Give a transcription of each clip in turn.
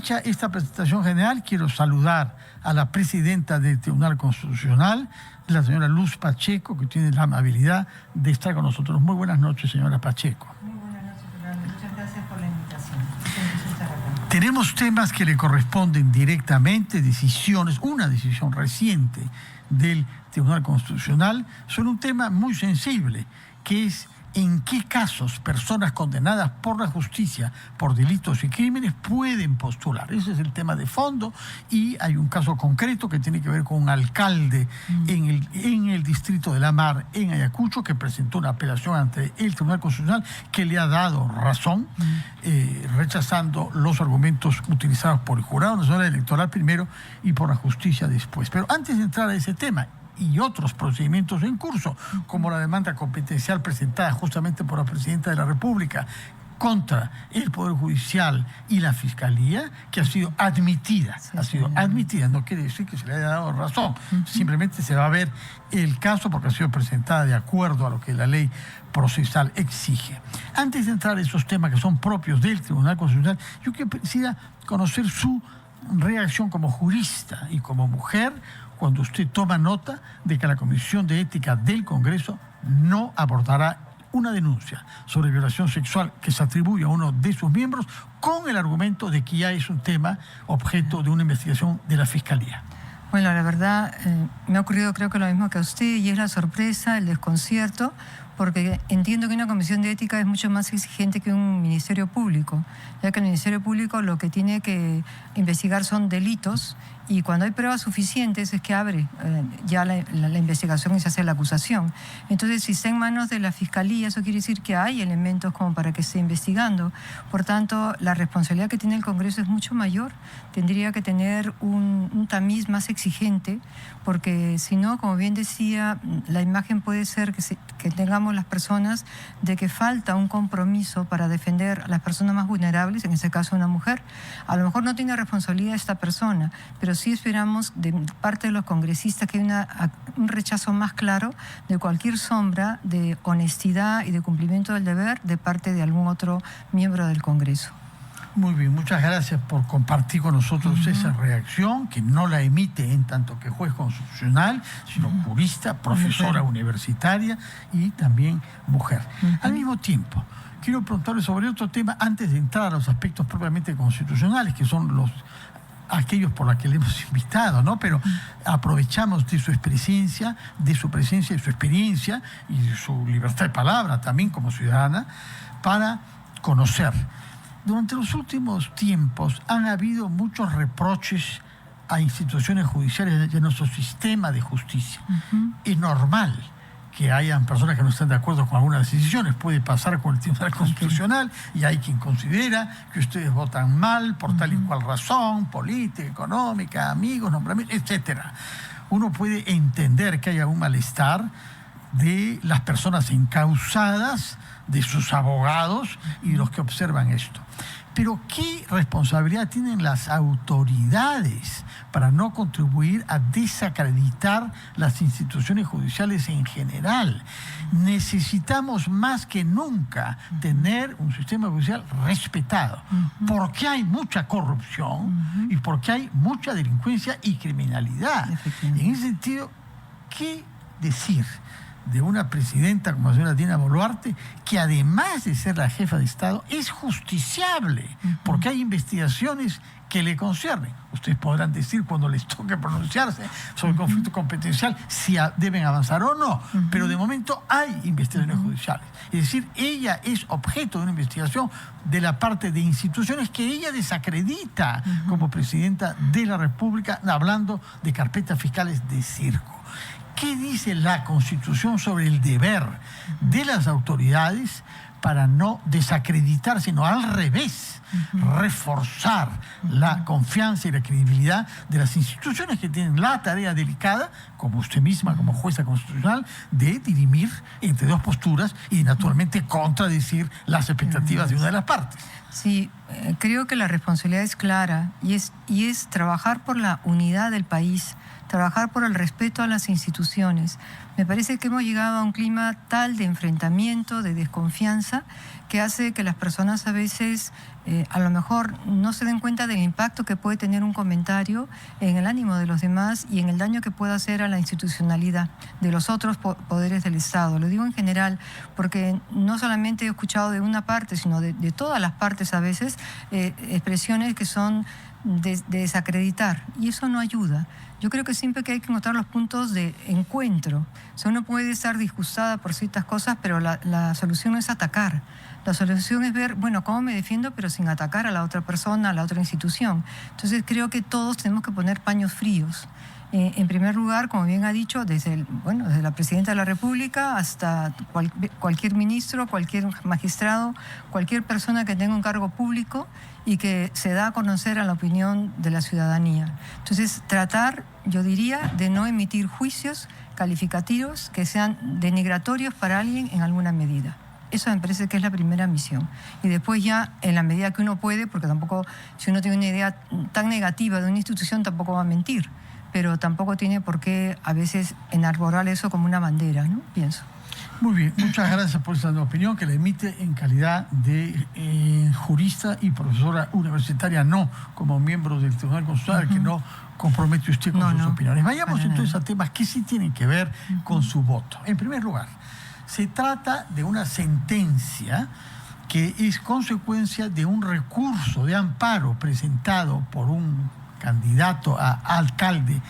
Hecha esta presentación general, quiero saludar a la presidenta del Tribunal Constitucional, la señora Luz Pacheco, que tiene la amabilidad de estar con nosotros. Muy buenas noches, señora Pacheco. Muy buenas noches, Fernando. Muchas gracias por la invitación. Tenemos temas que le corresponden directamente, decisiones, una decisión reciente del Tribunal Constitucional sobre un tema muy sensible, que es en qué casos personas condenadas por la justicia por delitos y crímenes pueden postular. Ese es el tema de fondo, y hay un caso concreto que tiene que ver con un alcalde en el distrito de La Mar, en Ayacucho, que presentó una apelación ante el Tribunal Constitucional que le ha dado razón, rechazando los argumentos utilizados por el Jurado Nacional Electoral primero y por la justicia después. Pero antes de entrar a ese tema y otros procedimientos en curso, como la demanda competencial presentada justamente por la Presidenta de la República contra el Poder Judicial y la Fiscalía, que ha sido admitida. No quiere decir que se le haya dado razón, simplemente se va a ver el caso porque ha sido presentada de acuerdo a lo que la ley procesal exige. Antes de entrar a esos temas que son propios del Tribunal Constitucional, yo quisiera conocer su reacción como jurista y como mujer cuando usted toma nota de que la Comisión de Ética del Congreso no abordará una denuncia sobre violación sexual que se atribuye a uno de sus miembros con el argumento de que ya es un tema objeto de una investigación de la Fiscalía. Bueno, la verdad, me ha ocurrido creo que lo mismo que a usted, y es la sorpresa, el desconcierto, porque entiendo que una comisión de ética es mucho más exigente que un ministerio público, ya que el ministerio público lo que tiene que investigar son delitos, y cuando hay pruebas suficientes es que abre ya la investigación y se hace la acusación. Entonces, si está en manos de la Fiscalía, eso quiere decir que hay elementos como para que esté investigando. Por tanto, la responsabilidad que tiene el Congreso es mucho mayor. Tendría que tener un tamiz más exigente, porque si no, como bien decía, la imagen puede ser que tengamos las personas de que falta un compromiso para defender a las personas más vulnerables, en este caso una mujer. A lo mejor no tiene responsabilidad esta persona, pero sí esperamos de parte de los congresistas que haya un rechazo más claro de cualquier sombra de honestidad y de cumplimiento del deber de parte de algún otro miembro del Congreso. Muy bien, muchas gracias por compartir con nosotros esa reacción, que no la emite en tanto que juez constitucional, sino jurista, profesora universitaria y también mujer. Al mismo tiempo, quiero preguntarle sobre otro tema antes de entrar a los aspectos propiamente constitucionales, que son aquellos por los que le hemos invitado, ¿no? Pero aprovechamos de su presencia, de su experiencia y de su libertad de palabra también como ciudadana para conocer. Durante los últimos tiempos han habido muchos reproches a instituciones judiciales de nuestro sistema de justicia. Es normal que hayan personas que no están de acuerdo con algunas decisiones. Puede pasar con el Tribunal Constitucional, y hay quien considera que ustedes votan mal por tal y cual razón, política, económica, amigos, nombramientos, etc. Uno puede entender que haya un malestar de las personas encausadas, de sus abogados y los que observan esto. Pero ¿qué responsabilidad tienen las autoridades para no contribuir a desacreditar las instituciones judiciales en general? Necesitamos más que nunca tener un sistema judicial respetado, porque hay mucha corrupción y porque hay mucha delincuencia y criminalidad. En ese sentido, ¿qué decir de una presidenta como la señora Dina Boluarte, que además de ser la jefa de Estado, es justiciable, porque hay investigaciones que le conciernen? Ustedes podrán decir cuando les toque pronunciarse sobre el conflicto competencial si deben avanzar o no, pero de momento hay investigaciones judiciales. Es decir, ella es objeto de una investigación de la parte de instituciones que ella desacredita como presidenta de la República, hablando de carpetas fiscales de circo. ¿Qué dice la Constitución sobre el deber de las autoridades para no desacreditar, sino al revés, reforzar la confianza y la credibilidad de las instituciones que tienen la tarea delicada, como usted misma, como jueza constitucional, de dirimir entre dos posturas y naturalmente contradecir las expectativas de una de las partes? Sí, creo que la responsabilidad es clara y es trabajar por la unidad del país, trabajar por el respeto a las instituciones. Me parece que hemos llegado a un clima tal de enfrentamiento, de desconfianza, que hace que las personas a veces a lo mejor no se den cuenta del impacto que puede tener un comentario en el ánimo de los demás y en el daño que puede hacer a la institucionalidad de los otros poderes del Estado. Lo digo en general porque no solamente he escuchado de una parte, sino de todas las partes a veces, expresiones que son de desacreditar, y eso no ayuda. Yo creo que siempre que hay que encontrar los puntos de encuentro. O sea, uno puede estar disgustada por ciertas cosas, pero la solución no es atacar. La solución es ver, bueno, cómo me defiendo, pero sin atacar a la otra persona, a la otra institución. Entonces creo que todos tenemos que poner paños fríos. En primer lugar, como bien ha dicho, desde la Presidenta de la República hasta cualquier ministro, cualquier magistrado, cualquier persona que tenga un cargo público y que se da a conocer a la opinión de la ciudadanía. Entonces, tratar, yo diría, de no emitir juicios calificativos que sean denigratorios para alguien en alguna medida. Eso me parece que es la primera misión. Y después ya, en la medida que uno puede, porque tampoco, si uno tiene una idea tan negativa de una institución, tampoco va a mentir. Pero tampoco tiene por qué a veces enarborar eso como una bandera, ¿no? Pienso. Muy bien, muchas gracias por esa opinión que la emite en calidad de jurista y profesora universitaria, no como miembro del Tribunal Constitucional, que no compromete usted con sus opiniones. Vayamos entonces a temas que sí tienen que ver con su voto. En primer lugar, se trata de una sentencia que es consecuencia de un recurso de amparo presentado por un candidato a alcalde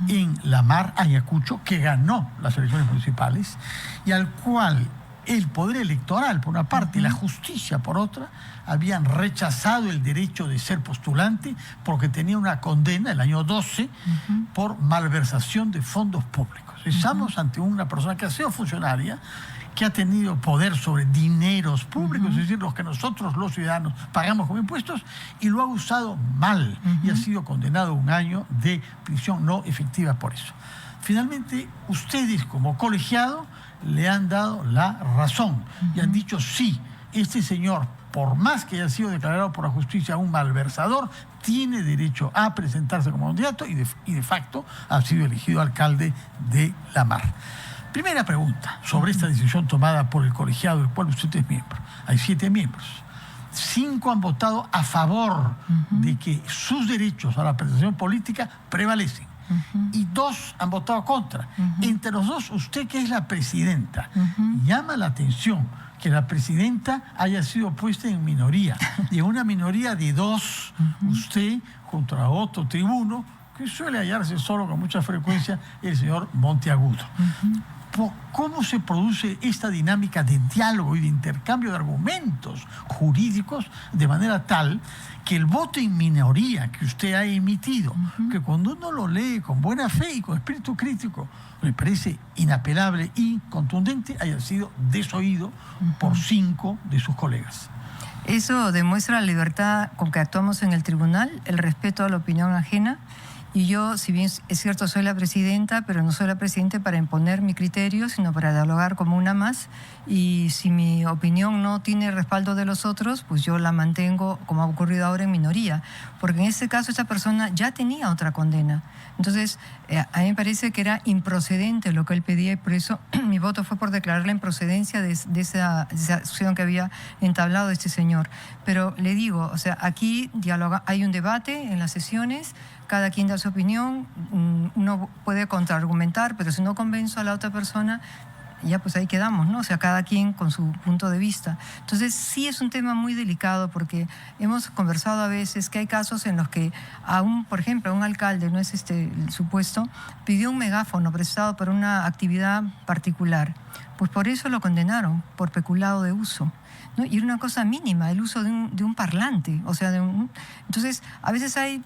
en La Mar, Ayacucho, que ganó las elecciones municipales y al cual el poder electoral, por una parte, y la justicia, por otra, habían rechazado el derecho de ser postulante porque tenía una condena el año 12 por malversación de fondos públicos. Estamos ante una persona que ha sido funcionaria, que ha tenido poder sobre dineros públicos, es decir, los que nosotros los ciudadanos pagamos como impuestos, y lo ha usado mal y ha sido condenado a 1 año de prisión no efectiva por eso. Finalmente, ustedes como colegiado le han dado la razón y han dicho sí, este señor, por más que haya sido declarado por la justicia un malversador, tiene derecho a presentarse como candidato y de facto ha sido elegido alcalde de La Mar. Primera pregunta sobre esta decisión tomada por el colegiado del cual usted es miembro. Hay 7 miembros. 5 han votado a favor de que sus derechos a la presentación política prevalecen. Y 2 han votado contra. Entre los 2, usted, que es la presidenta, llama la atención que la presidenta haya sido puesta en minoría. Y en una minoría de 2, usted contra otro tribuno, que suele hallarse solo con mucha frecuencia, el señor Monteagudo. ¿Cómo se produce esta dinámica de diálogo y de intercambio de argumentos jurídicos de manera tal que el voto en minoría que usted ha emitido, que cuando uno lo lee con buena fe y con espíritu crítico, me parece inapelable y contundente, haya sido desoído por 5 de sus colegas? Eso demuestra la libertad con que actuamos en el tribunal, el respeto a la opinión ajena. Y yo, si bien es cierto, soy la presidenta, pero no soy la presidenta para imponer mi criterio, sino para dialogar como una más. Y si mi opinión no tiene respaldo de los otros, pues yo la mantengo, como ha ocurrido ahora, en minoría. Porque en este caso esa persona ya tenía otra condena. Entonces, a mí me parece que era improcedente lo que él pedía y por eso mi voto fue por declarar la improcedencia de esa acción que había entablado este señor. Pero le digo, o sea, aquí hay un debate en las sesiones, cada quien da su opinión, uno puede contraargumentar, pero si no convenzo a la otra persona, ya pues ahí quedamos, ¿no? O sea, cada quien con su punto de vista. Entonces, sí es un tema muy delicado porque hemos conversado a veces que hay casos en los que por ejemplo, un alcalde, no es el supuesto, pidió un megáfono prestado para una actividad particular. Pues por eso lo condenaron, por peculado de uso, ¿no? Y era una cosa mínima, el uso de un parlante. O sea, entonces, a veces hay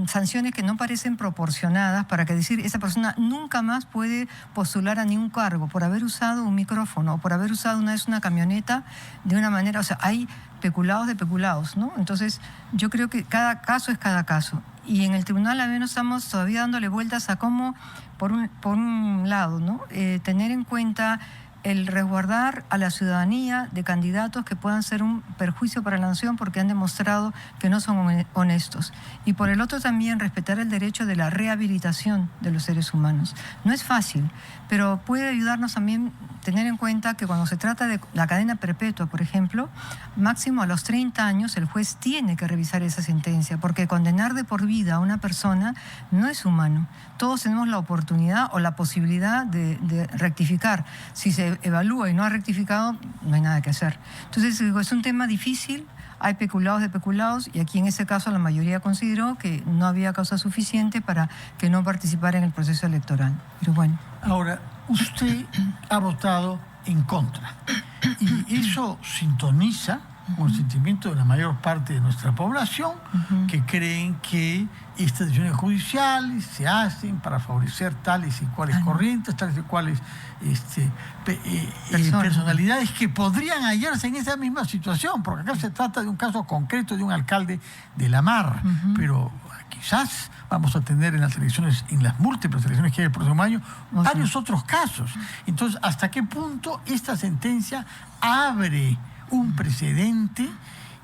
sanciones que no parecen proporcionadas para que decir esa persona nunca más puede postular a ningún cargo por haber usado un micrófono o por haber usado una vez una camioneta de una manera, o sea, hay peculados de peculados, ¿no? Entonces yo creo que cada caso es cada caso y en el tribunal al menos estamos todavía dándole vueltas a cómo, por un lado, ¿no? Tener en cuenta el resguardar a la ciudadanía de candidatos que puedan ser un perjuicio para la nación porque han demostrado que no son honestos. Y por el otro también respetar el derecho de la rehabilitación de los seres humanos. No es fácil, pero puede ayudarnos también tener en cuenta que cuando se trata de la cadena perpetua, por ejemplo, máximo a los 30 años el juez tiene que revisar esa sentencia, porque condenar de por vida a una persona no es humano. Todos tenemos la oportunidad o la posibilidad de rectificar. Si se evalúa y no ha rectificado, no hay nada que hacer. Entonces, es un tema difícil. Hay peculados de peculados y aquí en ese caso la mayoría consideró que no había causa suficiente para que no participara en el proceso electoral. Pero bueno. Ahora, usted ha votado en contra y eso sintoniza con el sentimiento de la mayor parte de nuestra población que creen que estas decisiones judiciales se hacen para favorecer tales y cuales corrientes, tales y cuales personalidades que podrían hallarse en esa misma situación, porque acá se trata de un caso concreto de un alcalde de La Mar, pero quizás vamos a tener en las elecciones, en las múltiples elecciones que hay el próximo año, varios otros casos. Entonces, ¿hasta qué punto esta sentencia abre un precedente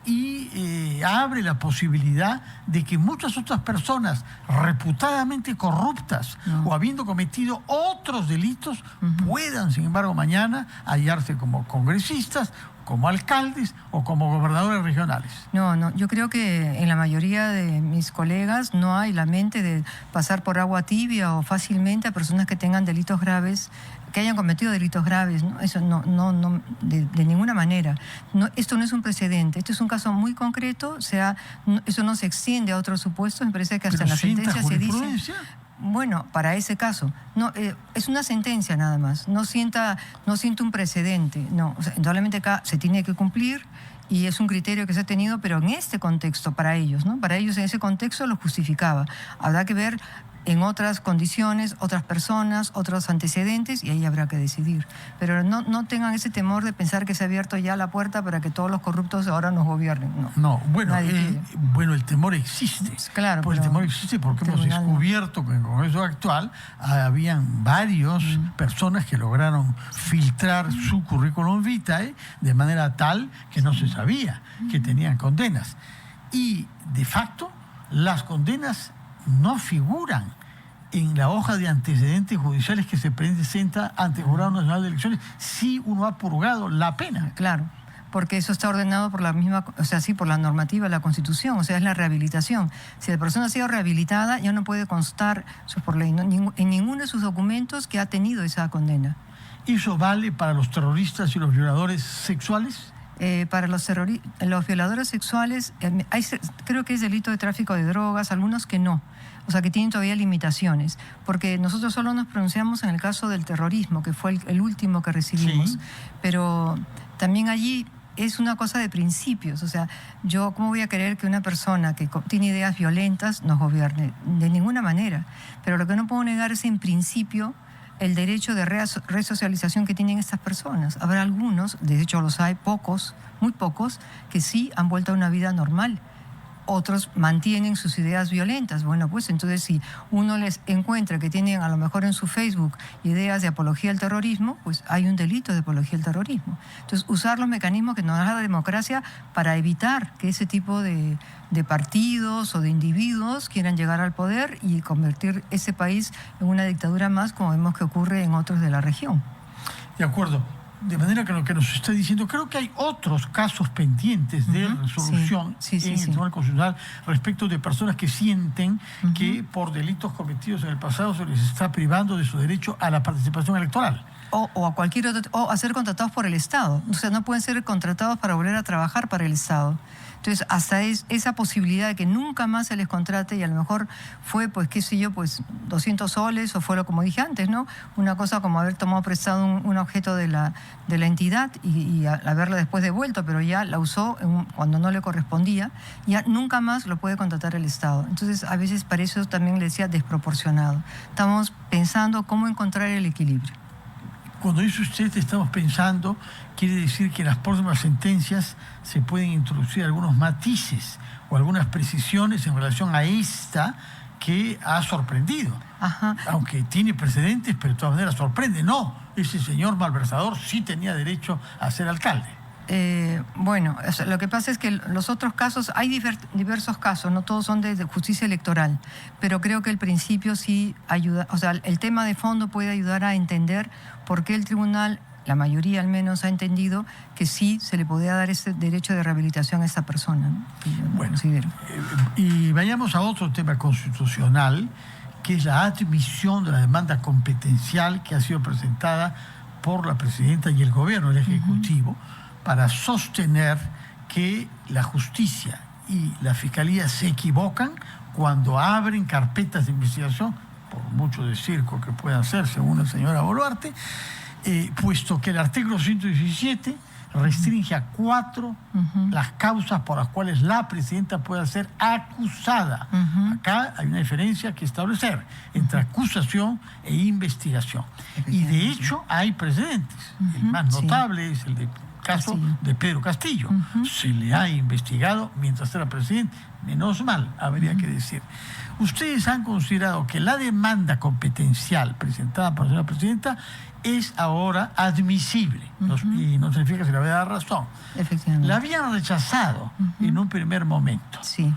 y abre la posibilidad de que muchas otras personas reputadamente corruptas o habiendo cometido otros delitos puedan, sin embargo, mañana hallarse como congresistas, como alcaldes o como gobernadores regionales? No, yo creo que en la mayoría de mis colegas no hay la mente de pasar por agua tibia o fácilmente a personas que tengan delitos graves, que hayan cometido delitos graves, ¿no? Eso no de ninguna manera. No, esto no es un precedente, esto es un caso muy concreto, eso no se extiende a otros supuestos, me parece que hasta en la sentencia se dice... Bueno, para ese caso, no, es una sentencia nada más, no sienta un precedente, no, o sea, indudablemente acá se tiene que cumplir y es un criterio que se ha tenido, pero en este contexto, para ellos, ¿no? Para ellos en ese contexto lo justificaba. Habrá que ver en otras condiciones, otras personas, otros antecedentes, y ahí habrá que decidir. Pero no tengan ese temor de pensar que se ha abierto ya la puerta para que todos los corruptos ahora nos gobiernen. No, bueno, el temor existe. Claro, pues el temor existe porque hemos descubierto que en el Congreso actual habían varias personas que lograron filtrar su currículum vitae de manera tal que no se sabía que tenían condenas. Y, de facto, las condenas no figuran en la hoja de antecedentes judiciales que se presenta ante el Jurado Nacional de Elecciones si uno ha purgado la pena. Claro, porque eso está ordenado por la misma, o sea, sí, por la normativa, la Constitución, o sea, es la rehabilitación. Si la persona ha sido rehabilitada, ya no puede constar, eso es por ley, en ninguno de sus documentos que ha tenido esa condena. ¿Eso vale para los terroristas y los violadores sexuales? Para los violadores sexuales, creo que es delito de tráfico de drogas, algunos que no, o sea que tienen todavía limitaciones, porque nosotros solo nos pronunciamos en el caso del terrorismo, que fue el último que recibimos, pero también allí es una cosa de principios, o sea, yo cómo voy a querer que una persona que tiene ideas violentas nos gobierne, de ninguna manera, pero lo que no puedo negar es en principio el derecho de resocialización que tienen estas personas. Habrá algunos, de hecho los hay, pocos, muy pocos, que sí han vuelto a una vida normal. Otros mantienen sus ideas violentas. Bueno, pues entonces si uno les encuentra que tienen a lo mejor en su Facebook ideas de apología al terrorismo, pues hay un delito de apología al terrorismo. Entonces usar los mecanismos que nos da la democracia para evitar que ese tipo de partidos o de individuos quieran llegar al poder y convertir ese país en una dictadura más, como vemos que ocurre en otros de la región. De acuerdo. De manera que lo que nos está diciendo, creo que hay otros casos pendientes de resolución en el Tribunal Constitucional respecto de personas que sienten que por delitos cometidos en el pasado se les está privando de su derecho a la participación electoral. O a cualquier otro, o a ser contratados por el Estado. O sea, no pueden ser contratados para volver a trabajar para el Estado. Entonces, hasta esa posibilidad de que nunca más se les contrate y a lo mejor fue, pues, qué sé yo, pues 200 soles o fue como dije antes, ¿no? Una cosa como haber tomado prestado un objeto de la entidad y haberla después devuelto, pero ya la usó cuando no le correspondía, ya nunca más lo puede contratar el Estado. Entonces, a veces para eso también le decía desproporcionado. Estamos pensando cómo encontrar el equilibrio. Cuando dice usted estamos pensando, quiere decir que en las próximas sentencias se pueden introducir algunos matices o algunas precisiones en relación a esta que ha sorprendido. Ajá. Aunque tiene precedentes, pero de todas maneras sorprende. No, ese señor malversador sí tenía derecho a ser alcalde. Bueno, o sea, lo que pasa es que los otros casos, hay diversos casos, no todos son de justicia electoral, pero creo que el principio sí ayuda, o sea, el tema de fondo puede ayudar a entender por qué el tribunal, la mayoría al menos, ha entendido que sí se le podía dar ese derecho de rehabilitación a esa persona, ¿no? Que yo no considero. Y vayamos a otro tema constitucional, que es la admisión de la demanda competencial que ha sido presentada por la presidenta y el gobierno, el Ejecutivo, para sostener que la justicia y la fiscalía se equivocan cuando abren carpetas de investigación, por mucho de circo que pueda hacer, según la señora Boluarte, puesto que el artículo 117 restringe a 4 las causas por las cuales la presidenta pueda ser acusada. Acá hay una diferencia que establecer entre acusación e investigación. Y de hecho hay precedentes. El más notable es el de caso de Pedro Castillo. Se le ha investigado mientras era presidente. Menos mal, habría que decir. Ustedes han considerado que la demanda competencial presentada por la señora presidenta es ahora admisible. Y no significa que se le vaya a dar razón. Efectivamente. La habían rechazado en un primer momento. Sí.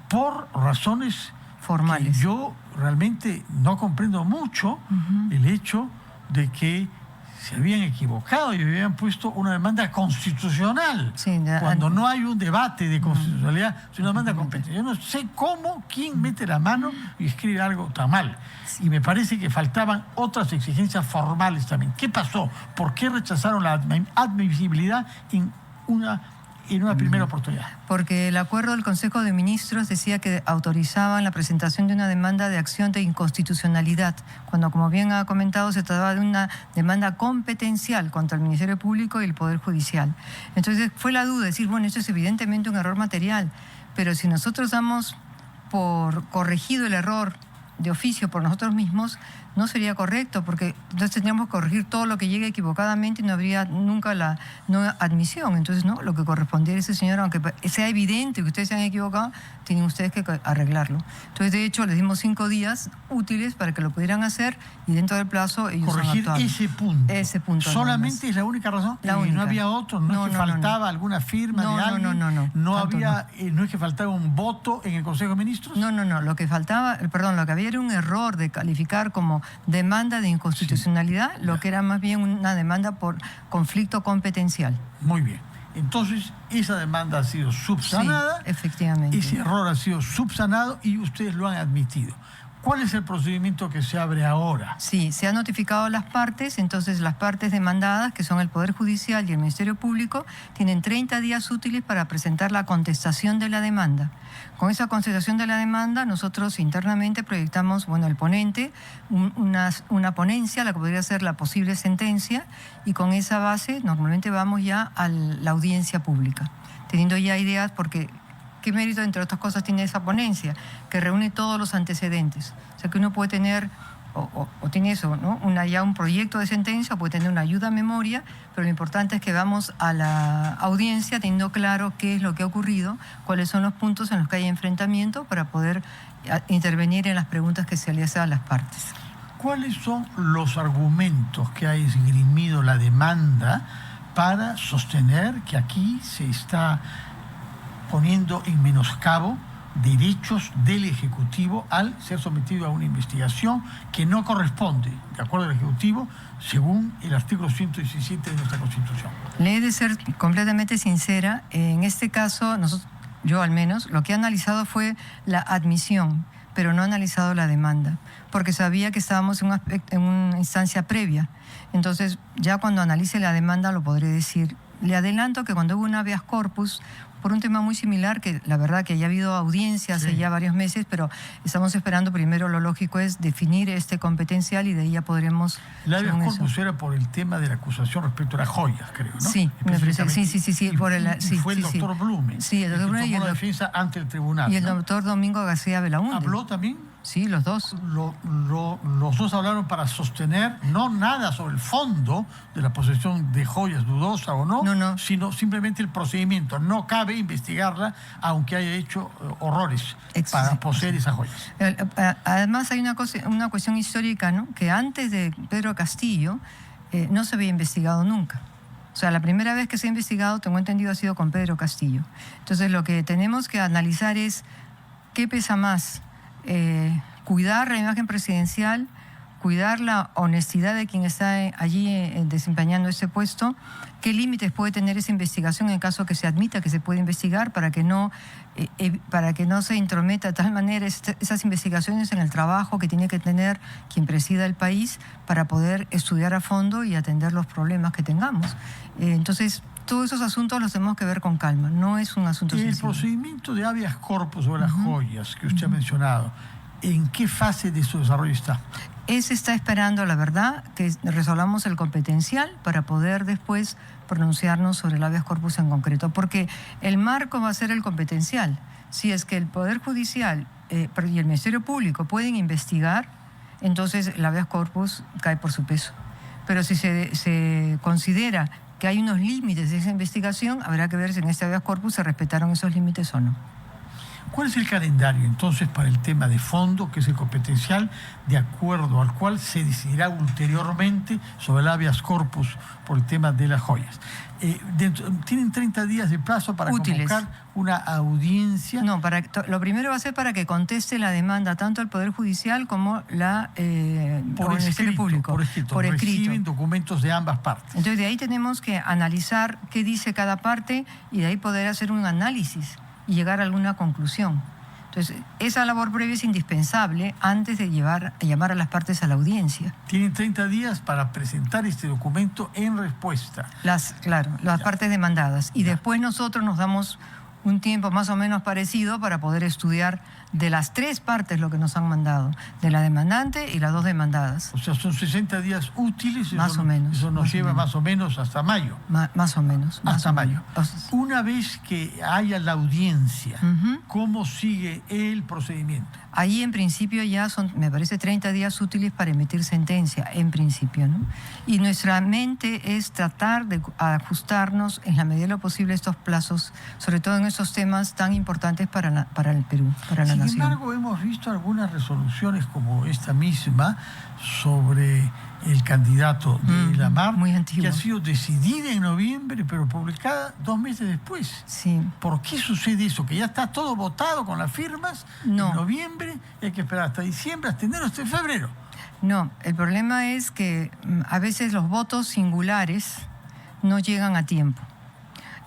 Por razones formales. Que yo realmente no comprendo mucho el hecho de que se habían equivocado y habían puesto una demanda constitucional, cuando no hay un debate de constitucionalidad, sino una demanda competencial. Yo no sé quién mete la mano y escribe algo tan mal. Y me parece que faltaban otras exigencias formales también. ¿Qué pasó? ¿Por qué rechazaron la admisibilidad en una primera oportunidad? Porque el acuerdo del Consejo de Ministros decía que autorizaban la presentación de una demanda de acción de inconstitucionalidad, cuando, como bien ha comentado, se trataba de una demanda competencial contra el Ministerio Público y el Poder Judicial. Entonces fue la duda, decir, bueno, esto es evidentemente un error material, pero si nosotros damos por corregido el error de oficio por nosotros mismos, no sería correcto, porque entonces tendríamos que corregir todo lo que llegue equivocadamente y no habría nunca la no admisión. Entonces, no, lo que correspondiera a ese señor, aunque sea evidente que ustedes se han equivocado, tienen ustedes que arreglarlo. Entonces, de hecho, les dimos 5 días útiles para que lo pudieran hacer y dentro del plazo ellos corregir han actuado. Ese punto. ¿Solamente es la única razón? La única. ¿No había otro? ¿No es que faltaba alguna firma de alguien? ¿No es que faltaba un voto en el Consejo de Ministros? No. Lo que había era un error de calificar como demanda de inconstitucionalidad, lo que era más bien una demanda por conflicto competencial. Muy bien. Entonces, esa demanda ha sido subsanada. Sí, efectivamente. Ese error ha sido subsanado y ustedes lo han admitido. ¿Cuál es el procedimiento que se abre ahora? Sí, se han notificado a las partes, entonces las partes demandadas, que son el Poder Judicial y el Ministerio Público, tienen 30 días útiles para presentar la contestación de la demanda. Con esa contestación de la demanda, nosotros internamente proyectamos, el ponente, una ponencia, la que podría ser la posible sentencia, y con esa base normalmente vamos ya a la audiencia pública, teniendo ya ideas, porque ¿qué mérito, entre otras cosas, tiene esa ponencia? Que reúne todos los antecedentes. O sea, que uno puede tener, o tiene eso, ¿no? Ya un proyecto de sentencia, o puede tener una ayuda a memoria, pero lo importante es que vamos a la audiencia teniendo claro qué es lo que ha ocurrido, cuáles son los puntos en los que hay enfrentamiento para poder intervenir en las preguntas que se le hacen a las partes. ¿Cuáles son los argumentos que ha esgrimido la demanda para sostener que aquí se está poniendo en menoscabo derechos del Ejecutivo al ser sometido a una investigación que no corresponde, de acuerdo al Ejecutivo, según el artículo 117 de nuestra Constitución? Le he de ser completamente sincera. En este caso, yo al menos, lo que he analizado fue la admisión, pero no he analizado la demanda, porque sabía que estábamos en una instancia previa. Entonces, ya cuando analice la demanda lo podré decir. Le adelanto que cuando hubo un habeas corpus, por un tema muy similar, que la verdad que ya ha habido audiencia hace ya varios meses, pero estamos esperando, primero lo lógico es definir este competencial y de ahí ya podremos... El habeas corpus era por el tema de la acusación respecto a las joyas, creo, ¿no? Sí, me parece, sí. Y fue el doctor Blume. Sí, el doctor Blume y la defensa ante el tribunal. Y el doctor Domingo García Belaúnde. ¿Habló también? Sí, los dos. Los dos hablaron para sostener, no nada sobre el fondo de la posesión de joyas, dudosa o no, sino simplemente el procedimiento. No cabe debe investigarla, aunque haya hecho horrores para poseer esas joyas. Además hay una cuestión histórica, ¿no? Que antes de Pedro Castillo no se había investigado nunca. O sea, la primera vez que se ha investigado, tengo entendido, ha sido con Pedro Castillo. Entonces, lo que tenemos que analizar es qué pesa más, cuidar la imagen presidencial, cuidar la honestidad de quien está allí desempeñando ese puesto, qué límites puede tener esa investigación en caso que se admita que se puede investigar para que no se intrometa de tal manera esas investigaciones en el trabajo que tiene que tener quien presida el país para poder estudiar a fondo y atender los problemas que tengamos. Entonces, todos esos asuntos los tenemos que ver con calma, no es un asunto sencillo. El procedimiento de habeas corpus sobre las joyas que usted ha mencionado, ¿en qué fase de su desarrollo está? Se está esperando, la verdad, que resolvamos el competencial para poder después pronunciarnos sobre el habeas corpus en concreto, porque el marco va a ser el competencial. Si es que el Poder Judicial y el Ministerio Público pueden investigar, entonces el habeas corpus cae por su peso. Pero si se considera que hay unos límites de esa investigación, habrá que ver si en este habeas corpus se respetaron esos límites o no. ¿Cuál es el calendario entonces para el tema de fondo, que es el competencial, de acuerdo al cual se decidirá ulteriormente sobre el habeas corpus por el tema de las joyas? ¿Tienen 30 días de plazo para convocar una audiencia? No, lo primero va a ser para que conteste la demanda tanto el Poder Judicial como el Ministerio Público. Por escrito. Reciben documentos de ambas partes. Entonces de ahí tenemos que analizar qué dice cada parte y de ahí poder hacer un análisis y llegar a alguna conclusión. Entonces, esa labor previa es indispensable antes de llamar a las partes a la audiencia. Tienen 30 días para presentar este documento en respuesta. Las partes demandadas. Y después nosotros nos damos un tiempo más o menos parecido para poder estudiar de las tres partes lo que nos han mandado, de la demandante y las dos demandadas. O sea, son 60 días útiles. Más o menos. Eso nos lleva más o menos hasta mayo. Más o menos. Hasta mayo. Una vez que haya la audiencia, ¿cómo sigue el procedimiento? Ahí en principio ya son, me parece, 30 días útiles para emitir sentencia, en principio, ¿no? Y nuestra mente es tratar de ajustarnos en la medida de lo posible a estos plazos, sobre todo en estos temas tan importantes para el Perú, para la nación. Sin embargo, hemos visto algunas resoluciones como esta misma sobre el candidato de la MAR, que ha sido decidida en noviembre, pero publicada 2 meses después. Sí. ¿Por qué sucede eso? Que ya está todo votado con las firmas en noviembre y hay que esperar hasta diciembre, hasta enero, hasta febrero. No, el problema es que a veces los votos singulares no llegan a tiempo.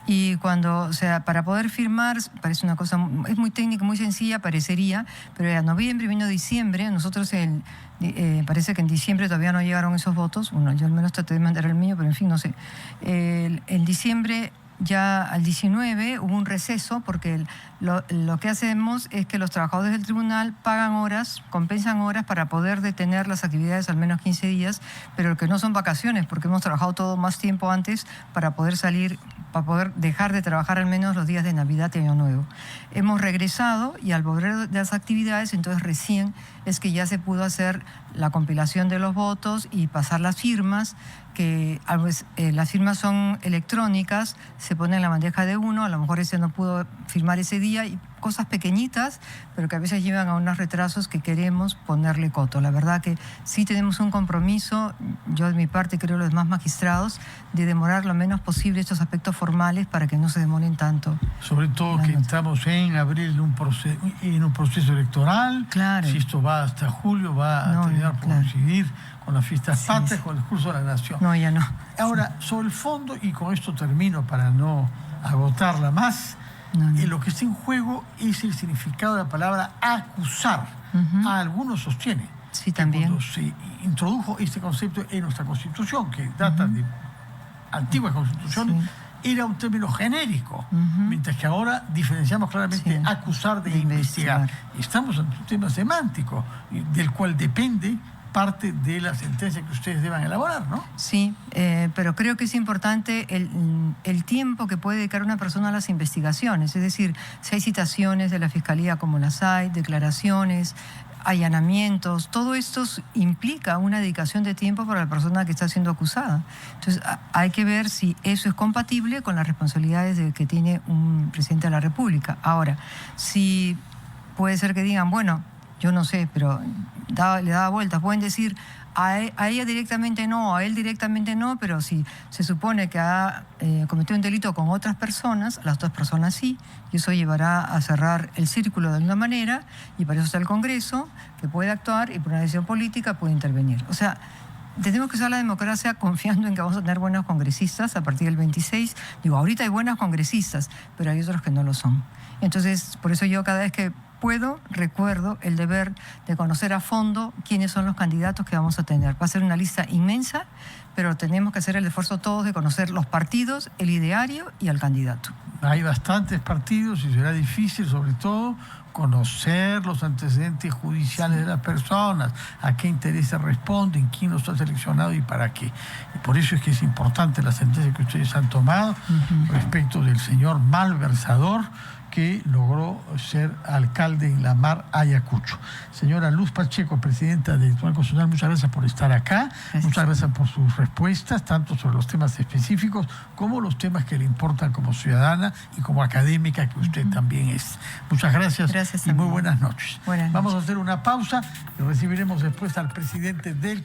Y para poder firmar, parece una cosa, es muy técnica, muy sencilla, parecería, pero era noviembre, vino diciembre, nosotros parece que en diciembre todavía no llegaron esos votos, bueno, yo al menos traté de mandar el mío, pero en fin, no sé. En diciembre, ya al 19, hubo un receso, porque lo que hacemos es que los trabajadores del tribunal pagan horas, compensan horas para poder detener las actividades al menos 15 días, pero que no son vacaciones, porque hemos trabajado todo más tiempo antes para poder salir, para poder dejar de trabajar al menos los días de Navidad y Año Nuevo. Hemos regresado y al volver de las actividades, entonces recién es que ya se pudo hacer la compilación de los votos y pasar las firmas, que las firmas son electrónicas, se pone en la bandeja de uno, a lo mejor ese no pudo firmar ese día, y cosas pequeñitas, pero que a veces llevan a unos retrasos que queremos ponerle coto. La verdad que sí tenemos un compromiso, yo de mi parte creo los demás magistrados, de demorar lo menos posible estos aspectos formales para que no se demoren tanto. Sobre todo que estamos en abril en un proceso electoral. Claro. Si esto va hasta julio, va a terminar por coincidir con las fiestas patrias, con el discurso de la nación. No, ya no. Ahora, sobre el fondo, y con esto termino para no agotarla más, lo que está en juego es el significado de la palabra acusar. Algunos sostienen que también, cuando se introdujo este concepto en nuestra Constitución, que data de antiguas constituciones, era un término genérico, mientras que ahora diferenciamos claramente acusar de investigar. Estamos en un tema semántico, del cual depende parte de la sentencia que ustedes deban elaborar, ¿no? Sí, pero creo que es importante el tiempo que puede dedicar una persona a las investigaciones. Es decir, si hay citaciones de la Fiscalía como las hay, declaraciones, allanamientos, todo esto implica una dedicación de tiempo para la persona que está siendo acusada. Entonces hay que ver si eso es compatible con las responsabilidades que tiene un presidente de la República. Ahora, si puede ser que digan, bueno, yo no sé, pero le daba vueltas, pueden decir a ella directamente no, a él directamente no, pero si se supone que ha cometido un delito con otras personas, a las otras personas sí, y eso llevará a cerrar el círculo de alguna manera, y para eso está el Congreso, que puede actuar y por una decisión política puede intervenir. O sea, tenemos que usar la democracia confiando en que vamos a tener buenos congresistas a partir del 26. Digo, ahorita hay buenas congresistas, pero hay otros que no lo son. Entonces, por eso yo cada vez que puedo, recuerdo el deber de conocer a fondo quiénes son los candidatos que vamos a tener. Va a ser una lista inmensa, pero tenemos que hacer el esfuerzo todos de conocer los partidos, el ideario y al candidato. Hay bastantes partidos y será difícil, sobre todo, conocer los antecedentes judiciales de las personas, a qué intereses responden, quién los ha seleccionado y para qué. Y por eso es que es importante la sentencia que ustedes han tomado respecto del señor malversador que logró ser alcalde en la Mar Ayacucho. Señora Luz Pacheco, presidenta del Tribunal Constitucional, muchas gracias por estar acá. Gracias. Muchas gracias por sus respuestas, tanto sobre los temas específicos como los temas que le importan como ciudadana y como académica que usted también es. Muchas gracias, y muy buenas noches. Buenas noches. Vamos a hacer una pausa y recibiremos después al presidente del Congreso.